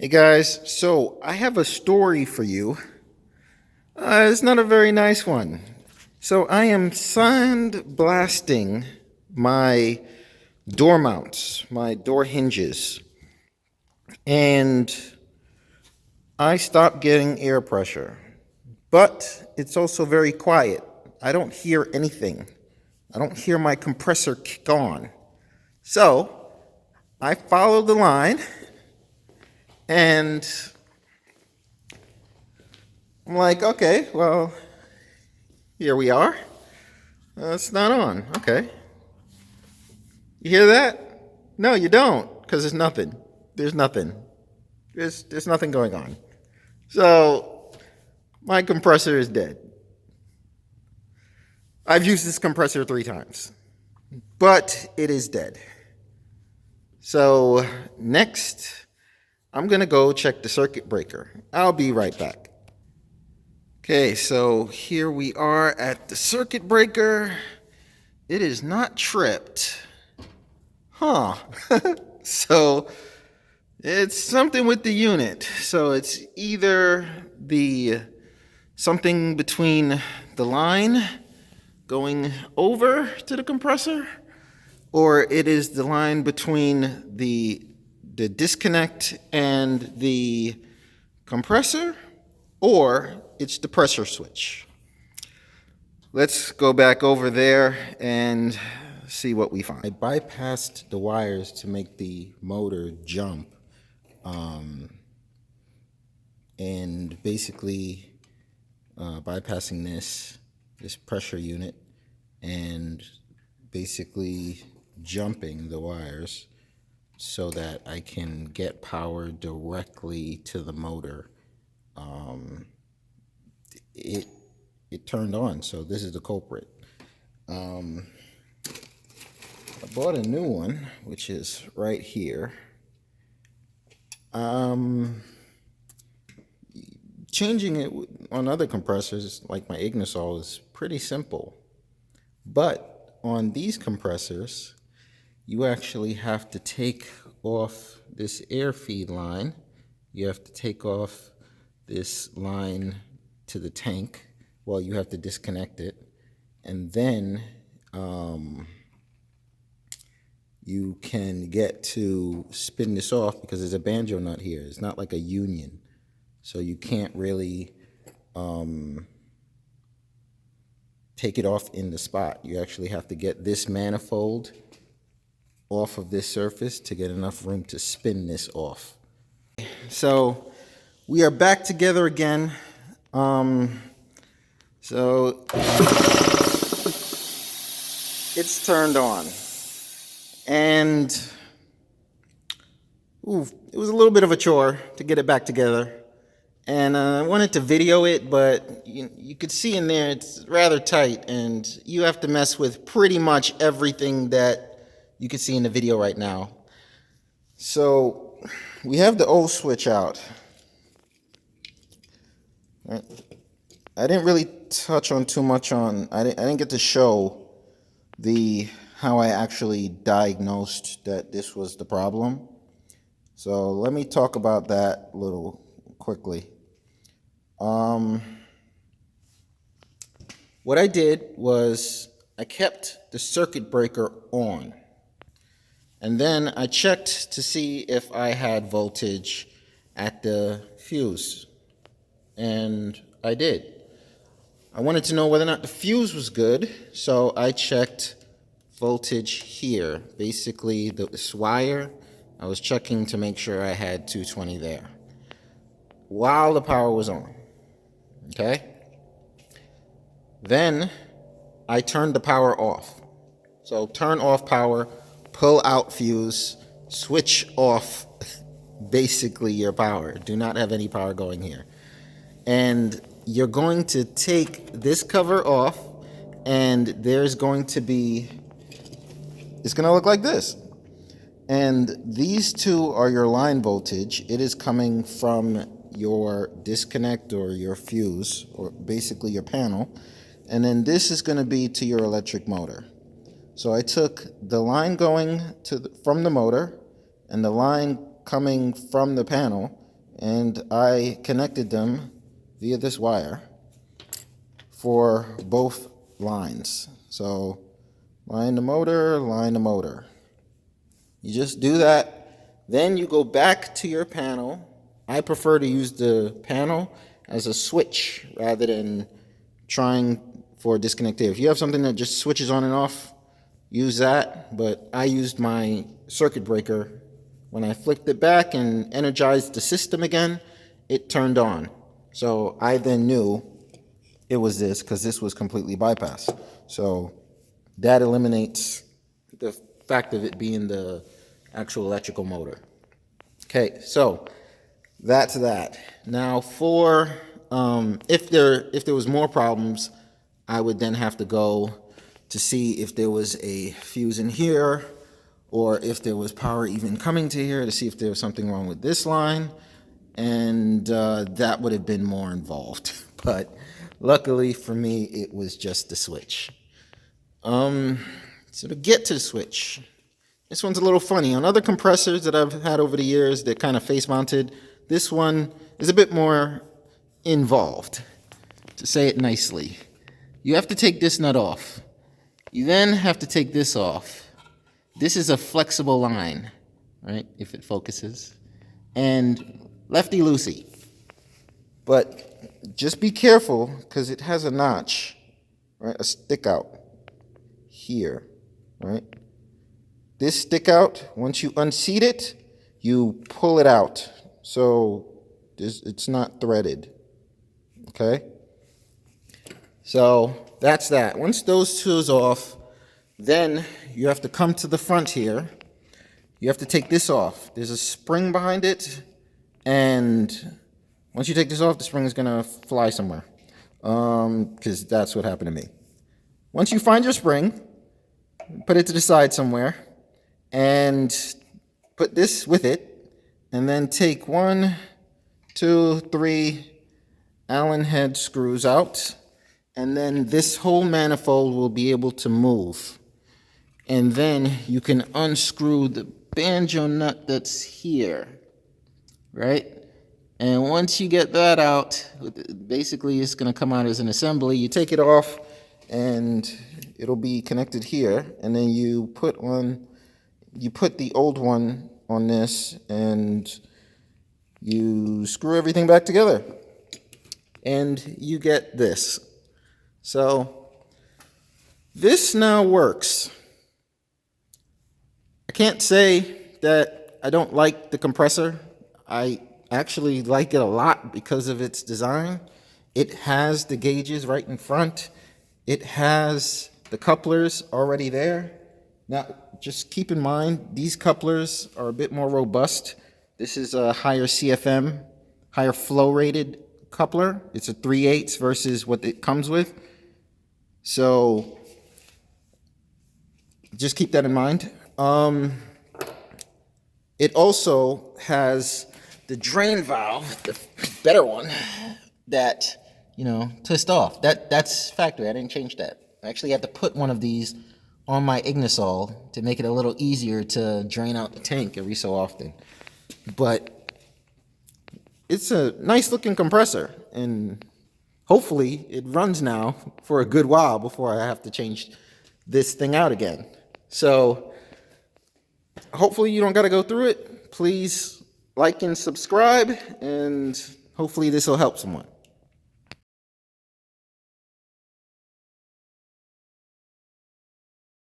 Hey guys, so I have a story for you. It's not a very nice one. So I am sandblasting my door mounts, my door hinges, and I stopped getting air pressure. But it's also very quiet. I don't hear anything. I don't hear my compressor kick on. So I followed the line and I'm like, okay, well, here we are. It's not on. Okay. You hear that? No, you don't, because there's nothing. There's nothing. There's nothing going on. So my compressor is dead. I've used this compressor 3 times, but it is dead. So next, I'm gonna go check the circuit breaker. I'll be right back. Okay, so here we are at the circuit breaker. It is not tripped. Huh. So it's something with the unit. So it's either the something between the line going over to the compressor, or it is the line between the disconnect and the compressor, or it's the pressure switch. Let's go back over there and see what we find. I bypassed the wires to make the motor jump, and basically bypassing this pressure unit and basically jumping the wires so that I can get power directly to the motor. It turned on, so this is the culprit. I bought a new one, which is right here. Changing it on other compressors, like my Ignisol, is pretty simple. But on these compressors, you actually have to take off this air feed line. You have to take off this line to the tank. Well, you have to disconnect it. And then you can get to spin this off because there's a banjo nut here. It's not like a union. So you can't really take it off in the spot. You actually have to get this manifold off of this surface to get enough room to spin this off. So we are back together again. So it's turned on, and it was a little bit of a chore to get it back together. And I wanted to video it, but you could see in there it's rather tight, and you have to mess with pretty much everything that you can see in the video right now. So we have the old switch out. I didn't really touch on too much on, I didn't get to show how I actually diagnosed that this was the problem. So let me talk about that a little quickly. What I did was I kept the circuit breaker on, and then I checked to see if I had voltage at the fuse, and I did. I wanted to know whether or not the fuse was good, so I checked voltage here. Basically, this wire, I was checking to make sure I had 220 there while the power was on. Okay? Then I turned the power off. So turn off power, pull out fuse, switch off basically your power. Do not have any power going here. And you're going to take this cover off, and there's going to be, it's going to look like this. And these two are your line voltage. It is coming from your disconnect or your fuse, or basically your panel. And then this is going to be to your electric motor. So I took the line going from the motor and the line coming from the panel, and I connected them via this wire for both lines. So line the motor, line the motor. You just do that. Then you go back to your panel. I prefer to use the panel as a switch rather than trying for a disconnect here. If you have something that just switches on and off, use that. But I used my circuit breaker. When I flipped it back and energized the system again, it turned on. So I then knew it was this because this was completely bypassed. So that eliminates the fact of it being the actual electrical motor. Okay, so that's that. Now for if there was more problems, I would then have to go to see if there was a fuse in here, or if there was power even coming to here, to see if there was something wrong with this line, and that would have been more involved. But luckily for me, it was just the switch. So to get to the switch, this one's a little funny. On other compressors that I've had over the years that kind of face mounted, this one is a bit more involved, to say it nicely. You have to take this nut off. You then have to take this off. This is a flexible line, right, if it focuses, and lefty-loosey. But just be careful, because it has a notch, right, a stick out here, right? This stick out, once you unseat it, you pull it out, so it's not threaded, okay? So that's that. Once those two is off, then you have to come to the front here. You have to take this off. There's a spring behind it, and once you take this off, the spring is gonna fly somewhere, because that's what happened to me. Once you find your spring, put it to the side somewhere, and put this with it, and then take 1, 2, 3 Allen head screws out, and then this whole manifold will be able to move. And then you can unscrew the banjo nut that's here, right? And once you get that out, basically it's going to come out as an assembly. You take it off, and it'll be connected here, and then you put the old one on this, and you screw everything back together, and you get this. So this now works. I can't say that I don't like the compressor. I actually like it a lot because of its design. It has the gauges right in front. It has the couplers already there. Now, just keep in mind, these couplers are a bit more robust. This is a higher CFM, higher flow rated coupler. It's a 3/8 versus what it comes with. So just keep that in mind. It also has the drain valve, the better one, that, twist off. That's factory. I didn't change that. I actually had to put one of these on my Ignisol to make it a little easier to drain out the tank every so often. But it's a nice looking compressor, and hopefully it runs now for a good while before I have to change this thing out again. So hopefully you don't got to go through it. Please like and subscribe, and hopefully this will help someone.